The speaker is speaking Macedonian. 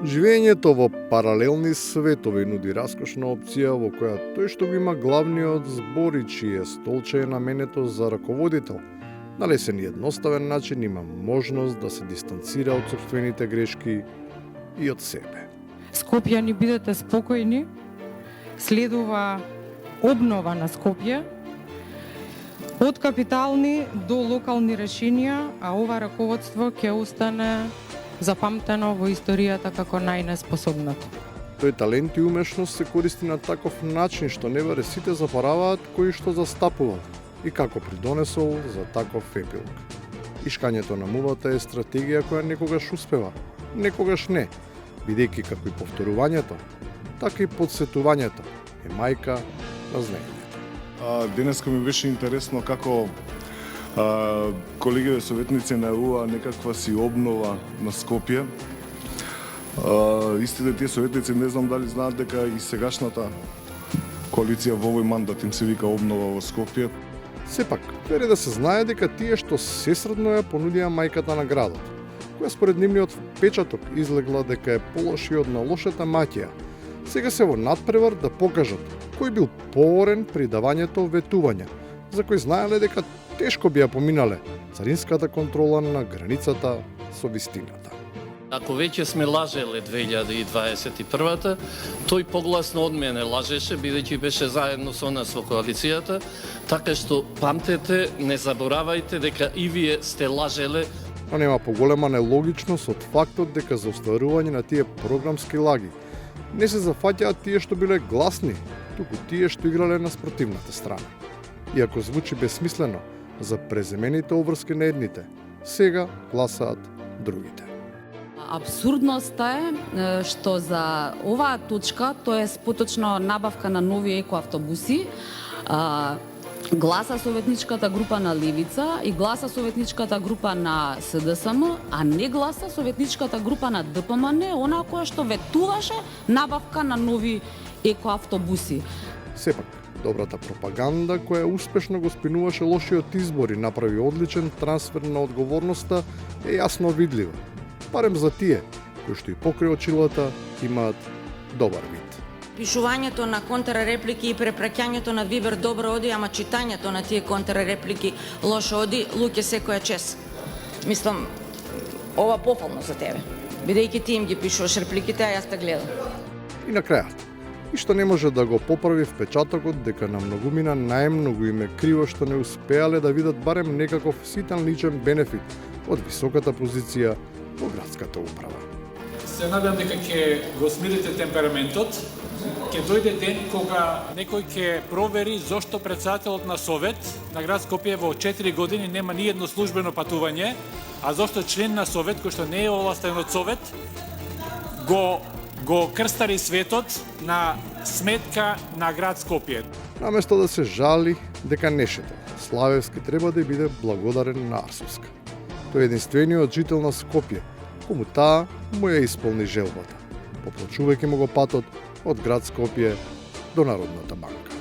Живеењето во паралелни светови нуди раскошна опција во која тој што го има главниот збор и чие столче е наменето за раководител, на лесен и едноставен начин има можност да се дистанцира од сопствените грешки и од себе. Скопјани, бидете спокојни, следува обнова на Скопје, од капитални до локални решенија, а ова раководство ќе остане запамтено во историјата како најнеспособното. Тој талент и умешност се користи на таков начин што не баре сите запораваат кој што застапувал и како придонесол за таков епилог. Ишкањето на мувата е стратегија која некогаш успева, некогаш не, бидејќи како и повторувањето, така и подсетувањето е мајка на знаењето. Денеска ми беше интересно како колегите советници најавува некаква си обнова на Скопје. Истите тие советници не знам дали знаат дека и сегашната коалиција во овој мандат им се вика обнова во Скопје. Сепак, вере да се знае дека тие што сесредно ја понудија мајката на градот, која според нивниот печаток излегла дека е полоши од на лошата маќија, сега се во надпревар да покажат кој бил поорен при давањето ветувања, за кој знаеле дека тешко би ја поминале царинската контрола на границата со вистината. Ако веќе сме лажеле 2021-та, тој погласно од мене лажеше, бидејќи беше заедно со нас во коалицијата, така што памтете, не заборавајте дека и вие сте лажеле. Но нема поголема нелогичност од фактот дека за остварување на тие програмски лаги не се зафаќаат тие што биле гласни, туку тие што играле на спротивната страна. Иако звучи безсмислено за преземените обврски на едните, сега гласаат другите. Абсурдноста е што за оваа точка, тоа поточно набавка на нови екоавтобуси, гласа советничката група на Левица и гласа советничката група на СДСМ, а не гласа советничката група на ДПМН, она која што ветуваше набавка на нови екоавтобуси. Сепак, добрата пропаганда која успешно го спинуваше лошиот избор и направи одличен трансфер на одговорноста е јасно видлива. Барем за тие кои што и покрај очилата имаат добар вид. Пишувањето на контрареплики и препраќањето на Вибер добро оди, ама читањето на тие контрареплики лошо оди, луѓе секоја чест. Мислам, ова пофално за тебе. Бидејќи ти им ги пишуваш репликите, а јас те гледам. И на крајот, и што не може да го поправи впечатокот дека на многумина најмногу им е криво што не успеале да видат барем некаков ситен личен бенефит од високата позиција во градската управа. Се надам дека ќе го смирите темпераментот. Ќе дојде ден кога некој ќе провери зошто претседателот на Совет на град Скопје во 4 години нема ни едно службено патување, а зошто член на Совет кој што не е овластен од Совет го крстари светот на сметка на град Скопје. Наместо да се жали дека Нешето, Славевски треба да биде благодарен на Арсовска. Тој е единствениот жител на Скопје, кому таа му ја исполни желбата, поплачувајќи му го патот од град Скопје до Народната банка.